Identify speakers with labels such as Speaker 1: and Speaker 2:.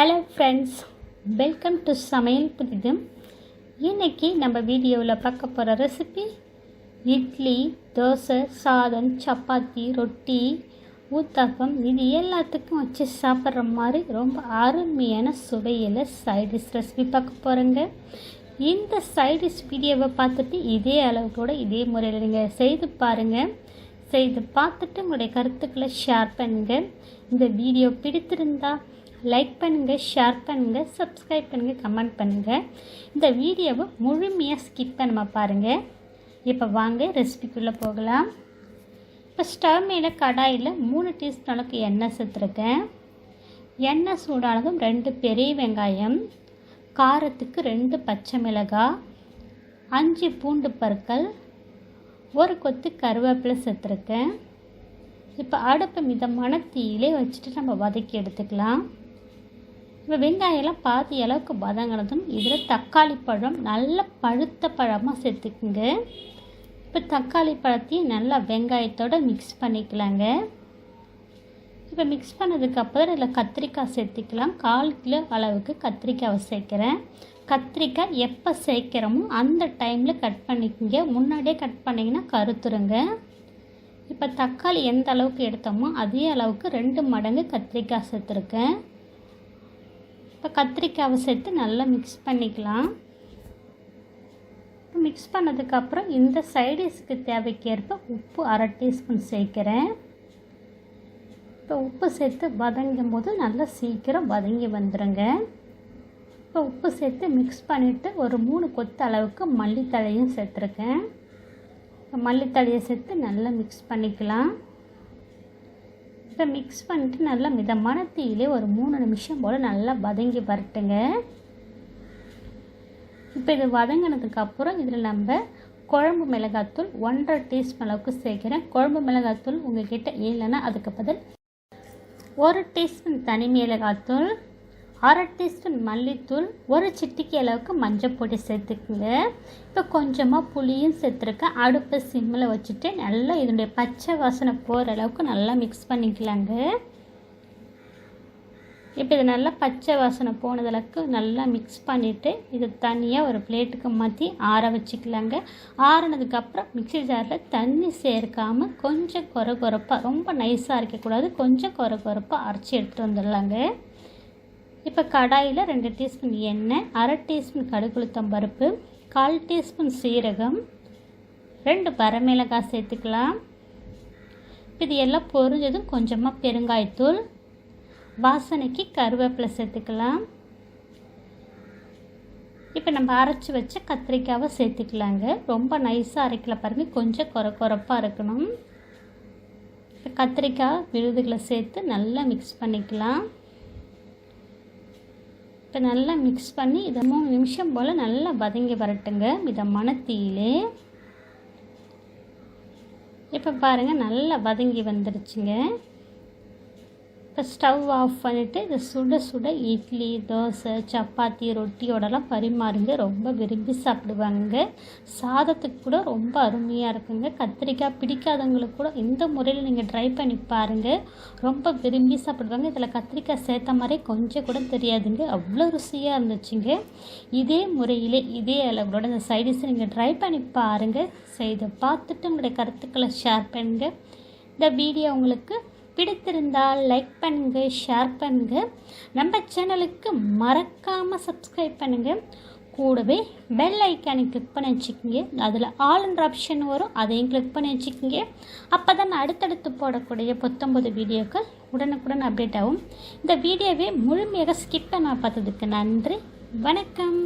Speaker 1: Hello friends, welcome to சமையல் புதிது. இன்றைக்கி நம்ம வீடியோவில் பார்க்க போகிற ரெசிபி இட்லி, தோசை, சாதம், சப்பாத்தி, ரொட்டி, ஊத்தப்பம் இது எல்லாத்துக்கும் வச்சு சாப்பிட்ற மாதிரி ரொம்ப அருமையான சுவையில் சைடிஷ் ரெசிபி பார்க்க போகிறேங்க. இந்த சைடிஷ் வீடியோவை பார்த்துட்டு இதே அளவுக்கூட இதே முறையில் நீங்கள் செய்து பாருங்கள். செய்து பார்த்துட்டு உங்களுடைய கருத்துக்களை ஷேர் பண்ணுங்கள். இந்த வீடியோ பிடித்திருந்தால் லைக் பண்ணுங்கள், ஷேர் பண்ணுங்கள், சப்ஸ்கிரைப் பண்ணுங்கள், கமெண்ட் பண்ணுங்கள். இந்த வீடியோவை முழுமையாக ஸ்கிப் பண்ணாம பாருங்கள். இப்போ வாங்க ரெசிபிக்குள்ளே போகலாம். இப்போ ஸ்டவ் மேலே கடாயில் 3 டீஸ்பூன் அளவுக்கு எண்ணெய் சேர்த்துருக்கேன். எண்ணெய் சூடானதும் 2 பெரிய வெங்காயம், காரத்துக்கு 2 பச்சை மிளகாய், 5 பூண்டு பற்கள், 1 கொத்து கருவேப்பிலை சேர்த்துருக்கேன். இப்போ அடுப்பை மிதமான தீயிலே வச்சுட்டு நம்ம வதக்கி எடுத்துக்கலாம். இப்போ வெங்காயம்லாம் பாதி அளவுக்கு வதங்கினதும் இதில் தக்காளி பழம் நல்ல பழுத்த பழமாக சேர்த்துக்குங்க. இப்போ தக்காளி பழத்தையும் நல்லா வெங்காயத்தோடு மிக்ஸ் பண்ணிக்கலாங்க. இப்போ மிக்ஸ் பண்ணதுக்கப்புறம் இதில் கத்திரிக்காய் சேர்த்துக்கலாம். 1/4 கிலோ அளவுக்கு கத்திரிக்காவை சேர்க்குறேன். கத்திரிக்காய் எப்போ சேர்க்குறோமோ அந்த டைமில் கட் பண்ணிக்கோங்க. முன்னாடியே கட் பண்ணிங்கன்னா கருத்துருங்க. இப்போ தக்காளி எந்த அளவுக்கு எடுத்தோமோ அதே அளவுக்கு 2 மடங்கு கத்திரிக்காய் சேர்த்துருக்கேன். இப்போ கத்திரிக்காவை சேர்த்து நல்லா மிக்ஸ் பண்ணிக்கலாம். மிக்ஸ் பண்ணதுக்கப்புறம் இந்த சைடிஷ்க்கு தேவைக்கேற்ப உப்பு 1/2 டீஸ்பூன் சேர்க்குறேன். இப்போ உப்பு சேர்த்து வதங்கும் போது நல்லா சீக்கிரம் வதங்கி வந்துடுங்க. இப்போ உப்பு சேர்த்து மிக்ஸ் பண்ணிவிட்டு ஒரு 3 கொத்து அளவுக்கு மல்லித்தழையும் சேர்த்துருக்கேன். இப்போ மல்லித்தழையை சேர்த்து நல்லா மிக்ஸ் பண்ணிக்கலாம். இப்போ மிக்ஸ் பண்ணிட்டு நல்லா மிதமான தீயிலே ஒரு 3 நிமிஷம் போல் நல்லா வதங்கி வரட்டுங்க. இப்போ இது வதங்கினதுக்கப்புறம் இதில் நம்ம குழம்பு மிளகாத்தூள் 1/2 டீஸ்பூன் அளவுக்கு சேர்க்குறேன். குழம்பு மிளகாத்தூள் உங்கள் கிட்டே இல்லைன்னா அதுக்கு பதில் 1 டீஸ்பூன் தனி மிளகாத்தூள், 1/2 டீஸ்பூன் மல்லித்தூள், 1 சிட்டிக்கை அளவுக்கு மஞ்சள் பொடி சேர்த்துக்குங்க. இப்போ கொஞ்சமாக புளியும் சேர்த்துருக்கேன். அடுப்பை சிம்மில் வச்சுட்டு நல்லா இதனுடைய பச்சை வாசனை போகிற அளவுக்கு நல்லா மிக்ஸ் பண்ணிக்கலாங்க. இப்போ இது நல்லா பச்சை வாசனை போனதளவுக்கு நல்லா மிக்ஸ் பண்ணிவிட்டு இது தனியாக ஒரு பிளேட்டுக்கு மாற்றி ஆற வச்சுக்கலாங்க. ஆறினதுக்கப்புறம் மிக்ஸி ஜாரில் தண்ணி சேர்க்காமல் கொஞ்சம் கொரகொரப்பாக, ரொம்ப நைஸாக அரைக்கக்கூடாது, கொஞ்சம் கொரகொரப்பாக அரைச்சி எடுத்துகிட்டு வந்துடலாங்க. இப்போ கடாயில் 2 டீஸ்பூன் எண்ணெய், 1/2 டீஸ்பூன் கடுகுளுத்தம் பருப்பு, 1/4 டீஸ்பூன் சீரகம், 2 வரமிளகாய் சேர்த்துக்கலாம். இது எல்லாம் பொரிஞ்சதும் கொஞ்சமாக பெருங்காயத்தூள், வாசனைக்கு கருவேப்பிலை சேர்த்துக்கலாம். இப்போ நம்ம அரைச்சி வச்ச கத்திரிக்காவை சேர்த்துக்கலாங்க. ரொம்ப நைஸாக அரைக்கல பாருங்கள், கொஞ்சம் கொரகொரப்பாக இருக்கணும். இப்போ கத்திரிக்காய் விழுதுகளை சேர்த்து நல்லா மிக்ஸ் பண்ணிக்கலாம். இப்போ நல்லா மிக்ஸ் பண்ணி இதை 3 நிமிஷம் போல் நல்லா வதங்கி வரட்டுங்க மிதமான தீயிலே. இப்போ பாருங்கள் நல்லா வதங்கி வந்துடுச்சுங்க. இப்போ ஸ்டவ் ஆஃப் பண்ணிவிட்டு இதை சுட சுட இட்லி, தோசை, சப்பாத்தி, ரொட்டியோடலாம் பரிமாறுங்க. ரொம்ப விரும்பி சாப்பிடுவாங்க. சாதத்துக்கு கூட ரொம்ப அருமையாக இருக்குங்க. கத்திரிக்காய் பிடிக்காதவங்களுக்கு கூட இந்த முறையில் நீங்கள் ட்ரை பண்ணி பாருங்கள். ரொம்ப விரும்பி சாப்பிடுவாங்க. இதில் கத்திரிக்காய் சேர்த்த மாதிரி கொஞ்சம் கூட தெரியாதுங்க, அவ்வளோ ருசியாக இருந்துச்சுங்க. இதே முறையிலே இதே அளவுகளோட இந்த சைடிஷை நீங்கள் ட்ரை பண்ணி பாருங்கள். செய்து பார்த்துட்டு உங்களுடைய கருத்துக்களை ஷேர் பண்ணுங்கள். இந்த வீடியோ உங்களுக்கு பிடித்திருந்தால் லைக் பண்ணுங்கள், ஷேர் பண்ணுங்கள். நம்ம சேனலுக்கு மறக்காமல் சப்ஸ்கிரைப் பண்ணுங்கள். கூடவே பெல் ஐக்கானை கிளிக் பண்ணி வச்சுக்கிங்க. அதில் ஆல்ன்ற ஆப்ஷன் வரும், அதையும் கிளிக் பண்ணி வச்சுக்கிங்க. அப்போ தான் அடுத்தடுத்து போடக்கூடிய 19 வீடியோக்கள் உடனுக்குடன் அப்டேட் ஆகும். இந்த வீடியோவை முழுமையாக ஸ்கிப் பண்ண பார்த்ததுக்கு நன்றி. வணக்கம்.